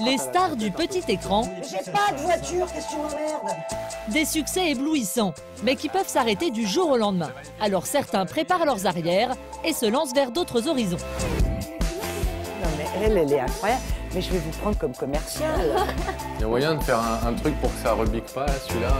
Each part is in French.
Les stars du petit écran, J'ai pas de voiture, qu'est-ce que tu m'emmerdes? des succès éblouissants, mais qui peuvent s'arrêter du jour au lendemain. Alors certains préparent leurs arrières et se lancent vers d'autres horizons. Non mais elle est incroyable. Mais je vais vous prendre comme commercial. Il y a moyen de faire un truc pour que ça rebique pas, celui-là.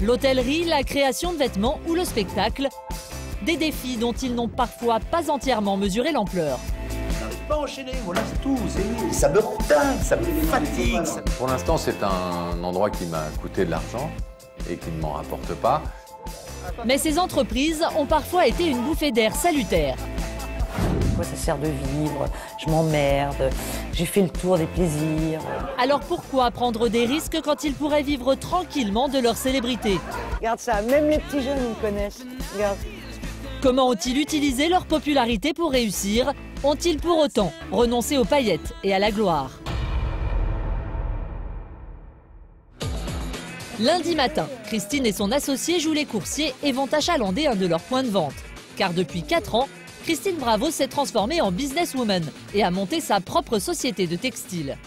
L'hôtellerie, la création de vêtements ou le spectacle, des défis dont ils n'ont parfois pas entièrement mesuré l'ampleur. Pas enchaîner, voilà, c'est tout. Ça me dingue, ça me fatigue. Pour l'instant, c'est un endroit qui m'a coûté de l'argent et qui ne m'en rapporte pas. Mais ces entreprises ont parfois été une bouffée d'air salutaire. Quoi, ça sert de vivre, je m'emmerde, j'ai fait le tour des plaisirs. Alors pourquoi prendre des risques quand ils pourraient vivre tranquillement de leur célébrité? Regarde ça, même les petits jeunes ils me connaissent. Regarde. Comment ont-ils utilisé leur popularité pour réussir? Ont-ils pour autant renoncé aux paillettes et à la gloire? Lundi matin, Christine et son associé jouent les coursiers et vont achalander un de leurs points de vente. Car depuis 4 ans, Christine Bravo s'est transformée en businesswoman et a monté sa propre société de textile.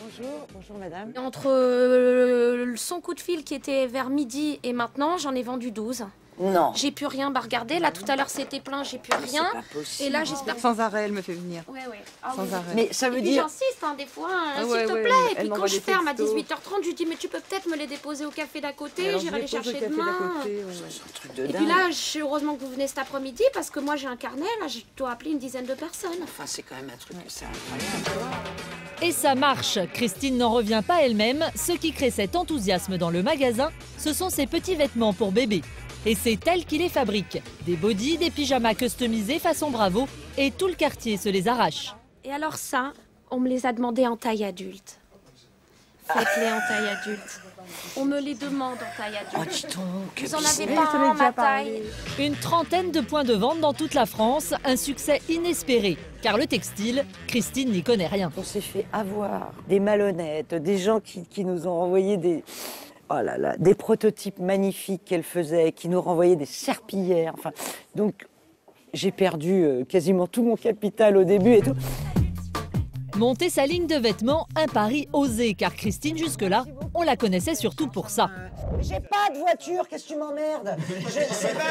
Bonjour madame. Entre son coup de fil qui était vers midi et maintenant, j'en ai vendu 12. Non. J'ai plus rien. Bah regardez, là tout à l'heure c'était plein, j'ai plus rien. C'est pas possible. Et là j'espère. Sans arrêt, elle me fait venir. Ouais. Ah, Sans oui. arrêt. Mais ça veut Et puis dire... j'insiste des fois, Ah s'il ouais, te ouais, plaît. elle Et puis m'envoie quand je des ferme à textos. 18h30, je lui dis mais tu peux peut-être me les déposer au café d'à côté, Alors, j'irai je les pose au chercher café d'à demain. côté, ouais. C'est un truc de Et dingue. puis là, heureusement que vous venez cet après-midi parce que moi j'ai un carnet, là je dois appeler une dizaine de personnes. Enfin, c'est quand même un truc, c'est incroyable. Et ça marche. Christine n'en revient pas elle-même. Ce qui crée cet enthousiasme dans le magasin, ce sont ses petits vêtements pour bébé. Et c'est elle qui les fabrique. Des bodys, des pyjamas customisés façon Bravo, et tout le quartier se les arrache. Et alors ça, on me les a demandés en taille adulte. Faites-les en taille adulte. On me les demande en taille Oh, adulte. dis donc. Vous en avez Oui, pas je t'en ai en déjà ma parlé. taille. Une trentaine de points de vente dans toute la France, un succès inespéré. Car le textile, Christine n'y connaît rien. On s'est fait avoir des malhonnêtes, des gens qui nous ont envoyé des... Oh là là, des prototypes magnifiques qu'elle faisait, qui nous renvoyaient des serpillères. Enfin, donc, j'ai perdu quasiment tout mon capital au début et tout. Monter sa ligne de vêtements, un pari osé, car Christine, jusque-là, on la connaissait surtout pour ça. J'ai pas de voiture, qu'est-ce que tu m'emmerdes?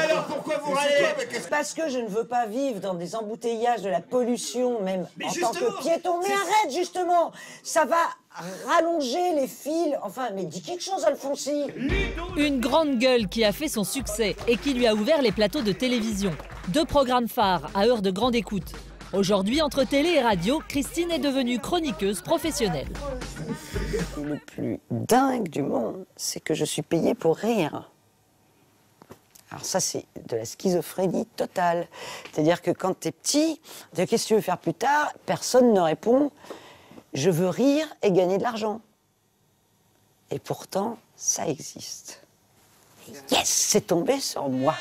Alors pourquoi vous râlez? Parce que je ne veux pas vivre dans des embouteillages, de la pollution, même en tant que piéton. Mais arrête, justement, ça va rallonger les fils. Enfin, mais dis quelque chose, Alfonsi. Une grande gueule qui a fait son succès et qui lui a ouvert les plateaux de télévision. 2 programmes phares à heure de grande écoute. Aujourd'hui, entre télé et radio, Christine est devenue chroniqueuse professionnelle. Le plus dingue du monde, c'est que je suis payée pour rien. Alors ça, c'est de la schizophrénie totale. C'est-à-dire que quand t'es petit, qu'est-ce que tu veux faire plus tard? Personne ne répond. Je veux rire et gagner de l'argent. Et pourtant, ça existe. Yes, c'est tombé sur moi.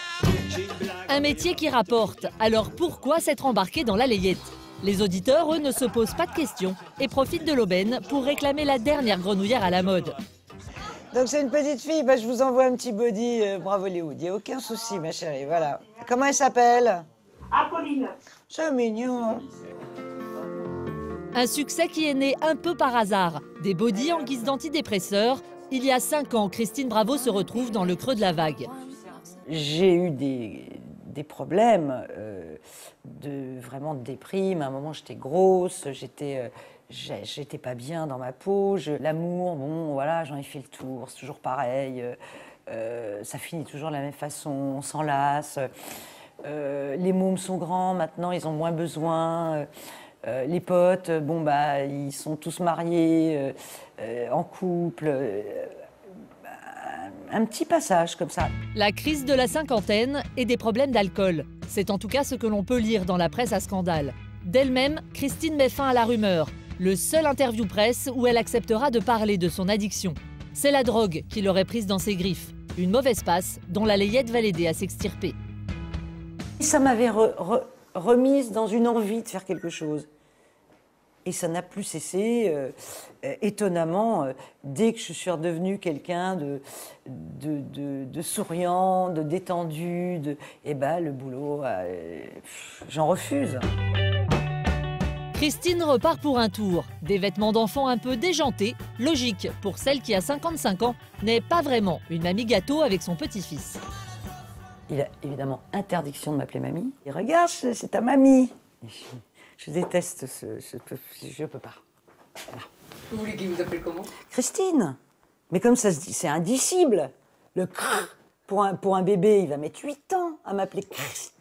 Un métier qui rapporte. Alors pourquoi s'être embarqué dans la layette? Les auditeurs, eux, ne se posent pas de questions et profitent de l'aubaine pour réclamer la dernière grenouillère à la mode. Donc c'est une petite fille, je vous envoie un petit body Bravo Hollywood. Il n'y a aucun souci, ma chérie, voilà. Comment elle s'appelle? Apolline. C'est mignon. Un succès qui est né un peu par hasard. Des bodys en guise d'antidépresseurs. Il y a 5 ans, Christine Bravo se retrouve dans le creux de la vague. J'ai eu des problèmes, vraiment de déprime. À un moment, j'étais grosse, j'étais pas bien dans ma peau. L'amour, bon, voilà, j'en ai fait le tour, c'est toujours pareil. Ça finit toujours de la même façon, on s'en lasse. Les mômes sont grands, maintenant, ils ont moins besoin. Les potes, bon, bah, ils sont tous mariés, en couple. Un petit passage comme ça. La crise de la cinquantaine et des problèmes d'alcool. C'est en tout cas ce que l'on peut lire dans la presse à scandale. D'elle-même, Christine met fin à la rumeur. Le seul interview presse où elle acceptera de parler de son addiction. C'est la drogue qui l'aurait prise dans ses griffes. Une mauvaise passe dont la layette va l'aider à s'extirper. Ça m'avait remise dans une envie de faire quelque chose. Et ça n'a plus cessé, étonnamment, dès que je suis redevenue quelqu'un de souriant, de détendu, et ben le boulot, j'en refuse. Christine repart pour un tour. Des vêtements d'enfant un peu déjantés, logique pour celle qui a 55 ans, n'est pas vraiment une mamie gâteau avec son petit-fils. Il a évidemment interdiction de m'appeler mamie. Et regarde, c'est ta mamie. Je déteste je peux pas. Voilà. Vous voulez qu'il vous appelle comment? Christine. Mais comme ça se dit, c'est indicible. Le crrr. Pour un bébé, il va mettre 8 ans à m'appeler crrr.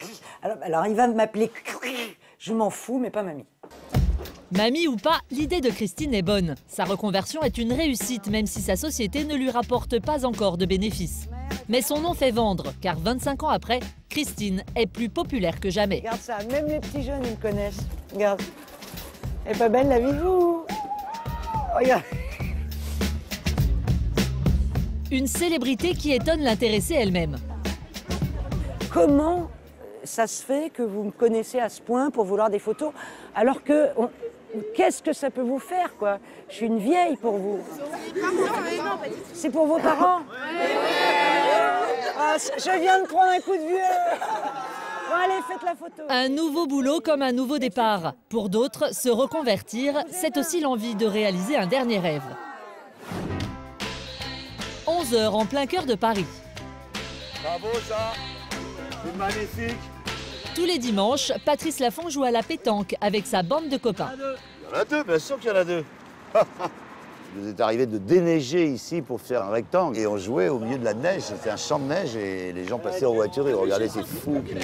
Alors il va m'appeler crrr. Je m'en fous, mais pas mamie. Mamie ou pas, l'idée de Christine est bonne. Sa reconversion est une réussite, même si sa société ne lui rapporte pas encore de bénéfices. Mais son nom fait vendre, car 25 ans après, Christine est plus populaire que jamais. Regarde ça, même les petits jeunes, ils me connaissent. Regarde. Elle est pas belle, la vie, vous? Regarde. Une célébrité qui étonne l'intéressée elle-même. Comment ça se fait que vous me connaissez à ce point pour vouloir des photos, alors que... Qu'est-ce que ça peut vous faire, quoi? Je suis une vieille pour vous. C'est pour vos parents? Ah, je viens de prendre un coup de vieux. Bon, allez, faites la photo. Un nouveau boulot comme un nouveau départ. Pour d'autres, se reconvertir, c'est aussi l'envie de réaliser un dernier rêve. 11 h en plein cœur de Paris. Bravo, ça. C'est magnifique. Tous les dimanches, Patrice Laffont joue à la pétanque avec sa bande de copains. Il y en a deux, bien sûr qu'il y en a deux. Il nous est arrivé de déneiger ici pour faire un rectangle. Et on jouait au milieu de la neige, c'était un champ de neige et les gens passaient en voiture et regardaient ces fous qui...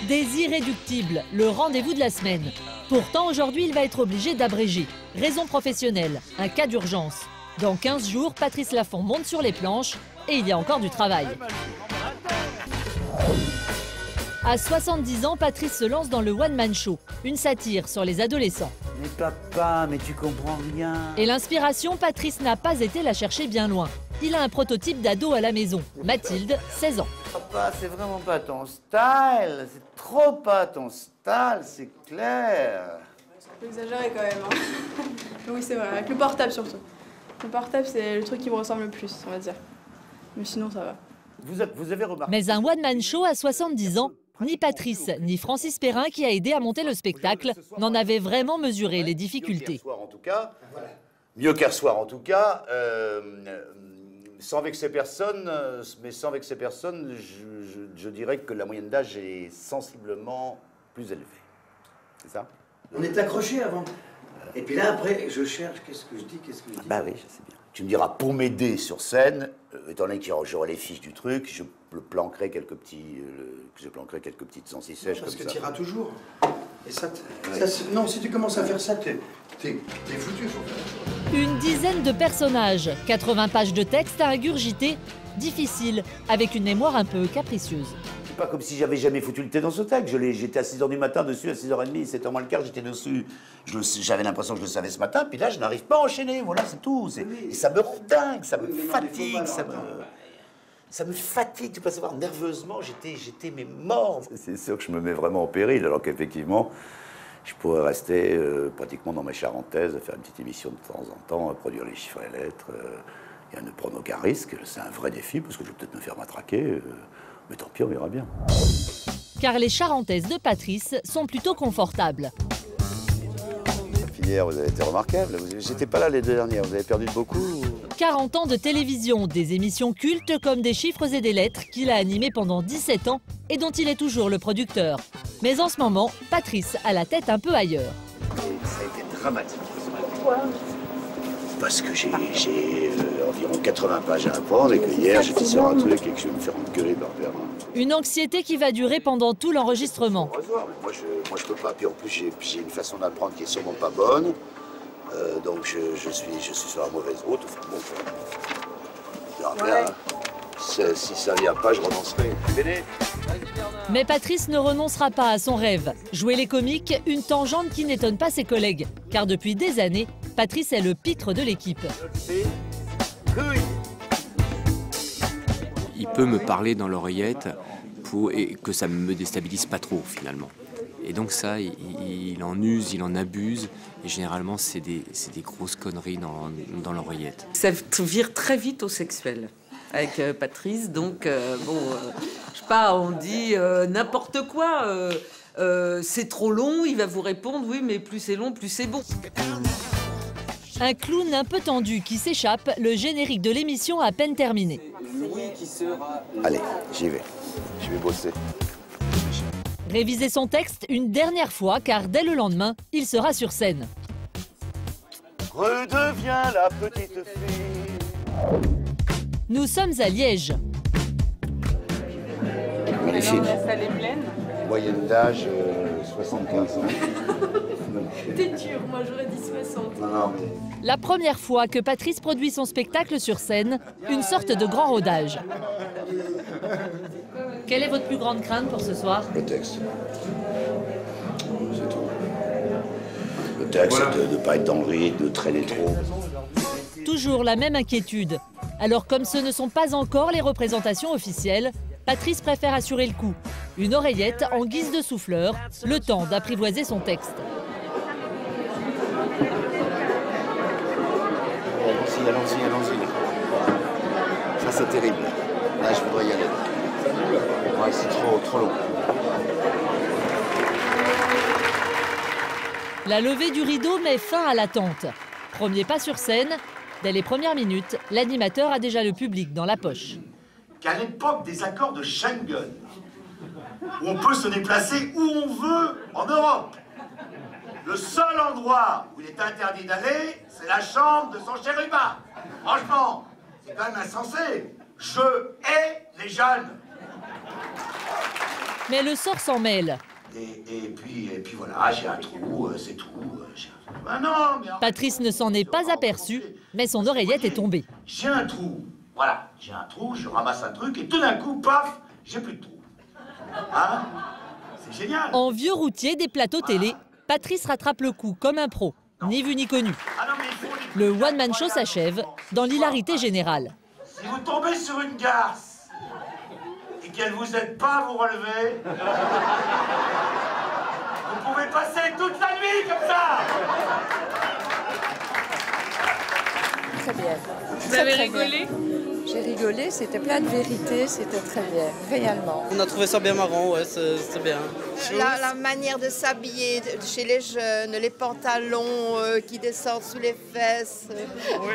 Des irréductibles, le rendez-vous de la semaine. Pourtant, aujourd'hui, il va être obligé d'abréger. Raison professionnelle, un cas d'urgence. Dans 15 jours, Patrice Laffont monte sur les planches et il y a encore du travail. À 70 ans, Patrice se lance dans le One Man Show, une satire sur les adolescents. Mais papa, mais tu comprends rien. Et l'inspiration, Patrice n'a pas été la chercher bien loin. Il a un prototype d'ado à la maison, Mathilde, 16 ans. Papa, c'est vraiment pas ton style, c'est trop pas ton style, c'est clair. C'est un peu exagéré quand même. Hein. Oui, c'est vrai, avec le portable surtout. Le portable, c'est le truc qui me ressemble le plus, on va dire. Mais sinon, ça va. Vous avez remarqué... Mais un One Man Show à 70 ans, ni Patrice, ni Francis Perrin, qui a aidé à monter le spectacle, n'en avaient vraiment mesuré les difficultés. Mieux qu'hier soir en tout cas, sans vexer personne, je dirais que la moyenne d'âge est sensiblement plus élevée. C'est ça? On est accrochés avant. Et puis là, après, je cherche, qu'est-ce que je dis? Bah oui, je sais bien. Tu me diras, pour m'aider sur scène, étant donné que j'aurai les fiches du truc, je planquerai quelques petites anti-sèches comme ça. Parce que tu iras toujours. Et ça, non, si tu commences à faire ça, t'es foutu. Une dizaine de personnages, 80 pages de texte à ingurgiter, difficile, avec une mémoire un peu capricieuse. C'est pas comme si j'avais jamais foutu le thé dans ce texte. J'étais à 6 h du matin dessus, à 6 h 30, 7 h moins le quart, j'étais dessus. J'avais l'impression que je le savais ce matin, puis là, je n'arrive pas à enchaîner, voilà, c'est tout. Et ça me rend dingue, ça me fatigue, ça me fatigue, tu peux savoir, nerveusement, j'étais mais mort. C'est sûr que je me mets vraiment en péril, alors qu'effectivement, je pourrais rester pratiquement dans ma charentaise, faire une petite émission de temps en temps, produire les chiffres et les lettres, et à ne prendre aucun risque. C'est un vrai défi, parce que je vais peut-être me faire matraquer, mais tant pis, on verra bien. Car les charentaises de Patrice sont plutôt confortables. Hier, vous avez été remarquable. J'étais pas là les 2 dernières, vous avez perdu beaucoup. 40 ans de télévision, des émissions cultes comme des chiffres et des lettres qu'il a animées pendant 17 ans et dont il est toujours le producteur. Mais en ce moment, Patrice a la tête un peu ailleurs. Ça a été dramatique. Pourquoi? Parce que j'ai environ 80 pages à apprendre et que hier j'étais sur un truc et que je vais me faire engueuler par Perrin. Une anxiété qui va durer pendant tout l'enregistrement. Moi je peux pas, puis en plus j'ai une façon d'apprendre qui est sûrement pas bonne, donc je suis sur la mauvaise route. Enfin, bon, on verra bien. Si ça vient pas, je renoncerai. Mais Patrice ne renoncera pas à son rêve. Jouer les comiques, une tangente qui n'étonne pas ses collègues. Car depuis des années, Patrice est le pitre de l'équipe. Il peut me parler dans l'oreillette et que ça ne me déstabilise pas trop finalement. Et donc ça, il en use, il en abuse. Et généralement, c'est des grosses conneries dans l'oreillette. Ça vire très vite au sexuel avec Patrice. Donc, je sais pas, on dit n'importe quoi. c'est trop long, il va vous répondre oui, mais plus c'est long, plus c'est bon. Un clown un peu tendu qui s'échappe, le générique de l'émission à peine terminé. Allez, j'y vais. Je vais bosser. Réviser son texte une dernière fois car dès le lendemain, il sera sur scène. Redeviens la petite fille. Nous sommes à Liège. Magnifique. Moyenne d'âge 75 ans. T'es dur, moi j'aurais dit 60. Non. La première fois que Patrice produit son spectacle sur scène, une sorte de grand rodage. Quelle est votre plus grande crainte pour ce soir? Le texte. C'est tout. Le texte, voilà. De ne pas être dans le rythme, de traîner trop. Toujours la même inquiétude. Alors comme ce ne sont pas encore les représentations officielles, Patrice préfère assurer le coup. Une oreillette en guise de souffleur, le temps d'apprivoiser son texte. Allons-y. Ça, c'est terrible. Là, je voudrais y aller. Ouais, c'est trop long. La levée du rideau met fin à l'attente. Premier pas sur scène, dès les premières minutes, l'animateur a déjà le public dans la poche. Qu'à l'époque des accords de Schengen, où on peut se déplacer où on veut en Europe, le seul endroit où il est interdit d'aller, c'est la chambre de son chérubin. Franchement, c'est quand même insensé. Je hais les jeunes. Mais le sort s'en mêle. Et puis voilà, j'ai un trou, c'est tout. Ben non, mais Patrice ne s'en est pas aperçu, mais son oreillette est tombée. J'ai un trou. Voilà, j'ai un trou, je ramasse un truc et tout d'un coup, paf, j'ai plus de trou. Hein? C'est génial. En vieux routier des plateaux télé, Patrice rattrape le coup comme un pro, ni vu ni connu. Le one-man show s'achève dans l'hilarité générale. Si vous tombez sur une garce et qu'elle vous aide pas à vous relever, vous pouvez passer toute la nuit comme ça. Très bien. Vous avez rigolé? J'ai rigolé, c'était plein de vérité, c'était très bien, réellement. On a trouvé ça bien marrant, ouais, c'est bien. La manière de s'habiller chez les jeunes, les pantalons qui descendent sous les fesses. Oui.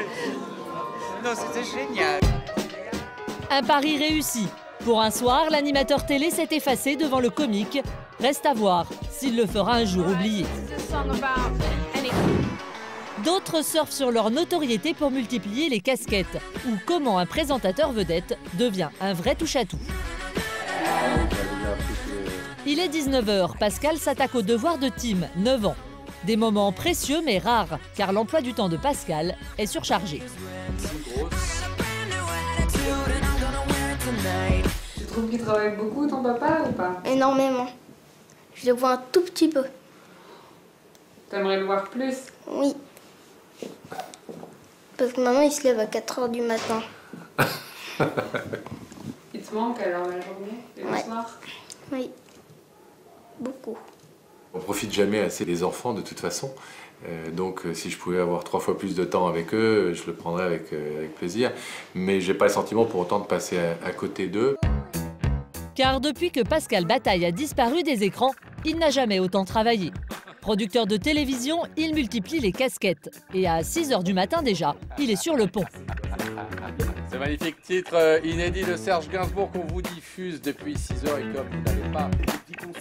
Non, c'était génial. Un pari réussi. Pour un soir, l'animateur télé s'est effacé devant le comique. Reste à voir s'il le fera un jour oublier. D'autres surfent sur leur notoriété pour multiplier les casquettes ou comment un présentateur vedette devient un vrai touche-à-tout. Il est 19h, Pascal s'attaque au devoir de Tim, 9 ans. Des moments précieux mais rares, car l'emploi du temps de Pascal est surchargé. Tu trouves qu'il travaille beaucoup, ton papa, ou pas? Énormément. Je le vois un tout petit peu. T'aimerais le voir plus? Oui. Parce que maintenant, il se lève à 4h du matin. Il te manque alors la journée et le soir? Oui. Beaucoup. On profite jamais assez des enfants de toute façon. Donc si je pouvais avoir 3 fois plus de temps avec eux, je le prendrais avec plaisir. Mais j'ai pas le sentiment pour autant de passer à côté d'eux. Car depuis que Pascal Bataille a disparu des écrans, il n'a jamais autant travaillé. Producteur de télévision, il multiplie les casquettes. Et à 6h du matin déjà, il est sur le pont. Ce magnifique titre inédit de Serge Gainsbourg qu'on vous diffuse depuis 6h et comme vous n'avez pas...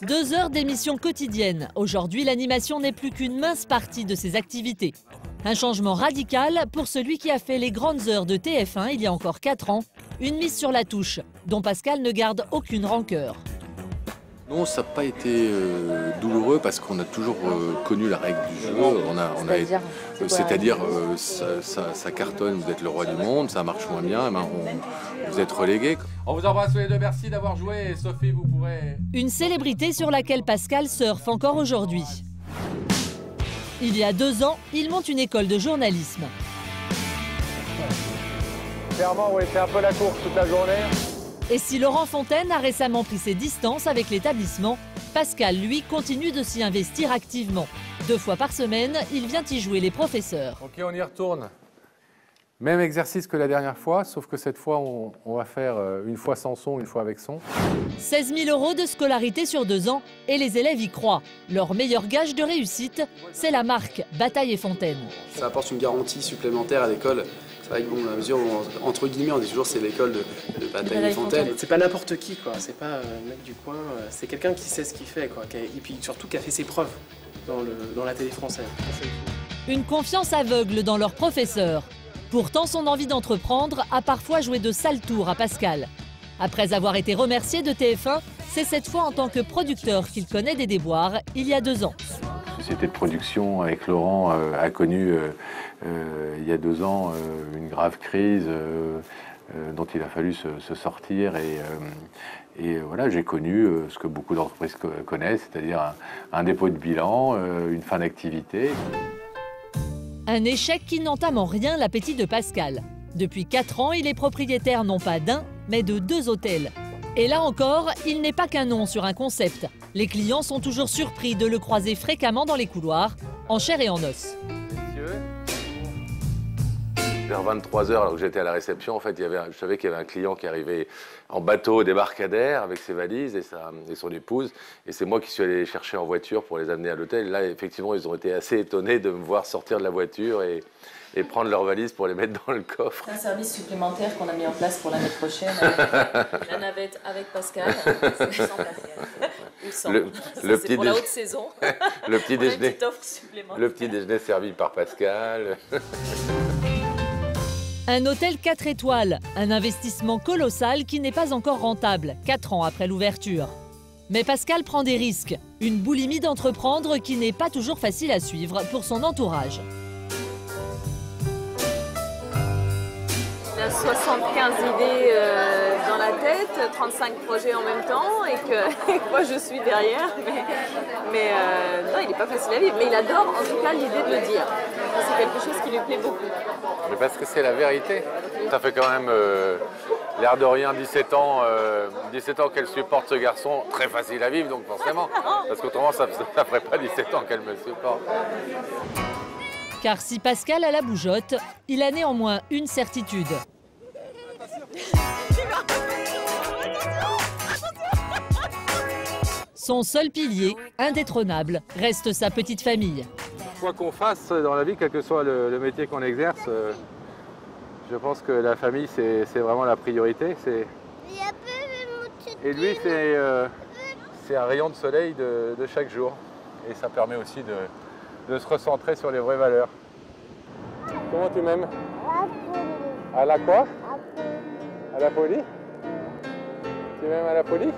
2 heures d'émission quotidienne. Aujourd'hui, l'animation n'est plus qu'une mince partie de ses activités. Un changement radical pour celui qui a fait les grandes heures de TF1 il y a encore 4 ans. Une mise sur la touche, dont Pascal ne garde aucune rancœur. Non, ça n'a pas été douloureux parce qu'on a toujours connu la règle du jeu. C'est-à-dire, ça cartonne, vous êtes le roi du monde, ça marche moins bien, vous êtes relégué. On vous embrasse tous les deux, merci d'avoir joué. Et Sophie, vous pourrez... Une célébrité sur laquelle Pascal surfe encore aujourd'hui. Il y a 2 ans, il monte une école de journalisme. Clairement, oui, c'est un peu la course toute la journée. Et si Laurent Fontaine a récemment pris ses distances avec l'établissement, Pascal, lui, continue de s'y investir activement. 2 fois par semaine, il vient y jouer les professeurs. Ok, on y retourne. Même exercice que la dernière fois, sauf que cette fois, on va faire une fois sans son, une fois avec son. 16 000 € de scolarité sur 2 ans et les élèves y croient. Leur meilleur gage de réussite, c'est la marque Bataille et Fontaine. Ça apporte une garantie supplémentaire à l'école. C'est vrai que bon, la mesure où, entre guillemets, on dit toujours c'est l'école de Bataille et Fontaine. C'est pas n'importe qui, quoi. C'est pas un mec du coin. C'est quelqu'un qui sait ce qu'il fait, quoi. Et puis surtout qui a fait ses preuves dans la télé française. Une confiance aveugle dans leurs professeurs. Pourtant, son envie d'entreprendre a parfois joué de sales tours à Pascal. Après avoir été remercié de TF1, c'est cette fois en tant que producteur qu'il connaît des déboires il y a 2 ans. La société de production avec Laurent a connu il y a 2 ans une grave crise dont il a fallu se sortir et voilà, j'ai connu ce que beaucoup d'entreprises connaissent, c'est-à-dire un dépôt de bilan, une fin d'activité. Un échec qui n'entame en rien l'appétit de Pascal. Depuis 4 ans, il est propriétaire non pas d'un, mais de 2 hôtels. Et là encore, il n'est pas qu'un nom sur un concept. Les clients sont toujours surpris de le croiser fréquemment dans les couloirs, en chair et en os. Vers 23h, alors que j'étais à la réception, en fait, je savais qu'il y avait un client qui arrivait en bateau débarcadère avec ses valises et son épouse. Et c'est moi qui suis allé les chercher en voiture pour les amener à l'hôtel. Là, effectivement, ils ont été assez étonnés de me voir sortir de la voiture et prendre leurs valises pour les mettre dans le coffre. Un service supplémentaire qu'on a mis en place pour l'année prochaine. La navette avec Pascal, c'est sans Pascal. Ou sans. C'est pour la haute saison. Le petit déjeuner. Une petite offre supplémentaire. Le petit déjeuner servi par Pascal. Un hôtel 4 étoiles, un investissement colossal qui n'est pas encore rentable, 4 ans après l'ouverture. Mais Pascal prend des risques, une boulimie d'entreprendre qui n'est pas toujours facile à suivre pour son entourage. Il a 75 idées dans la tête, 35 projets en même temps et que moi je suis derrière. Mais non, il n'est pas facile à vivre. Mais il adore en tout cas l'idée de le dire. C'est quelque chose qui lui plaît beaucoup. Mais parce que c'est la vérité. Ça fait quand même l'air de rien 17 ans qu'elle supporte ce garçon. Très facile à vivre donc forcément. Parce qu'autrement ça ne ferait pas 17 ans qu'elle me supporte. Car si Pascal a la bougeotte, il a néanmoins une certitude. Son seul pilier, indétrônable, reste sa petite famille. Quoi qu'on fasse dans la vie, quel que soit le métier qu'on exerce, je pense que la famille, c'est vraiment la priorité. Et lui, c'est un rayon de soleil de chaque jour. Et ça permet aussi de se recentrer sur les vraies valeurs. Comment tu m'aimes? À la quoi? À la folie? Tu m'aimes à la folie?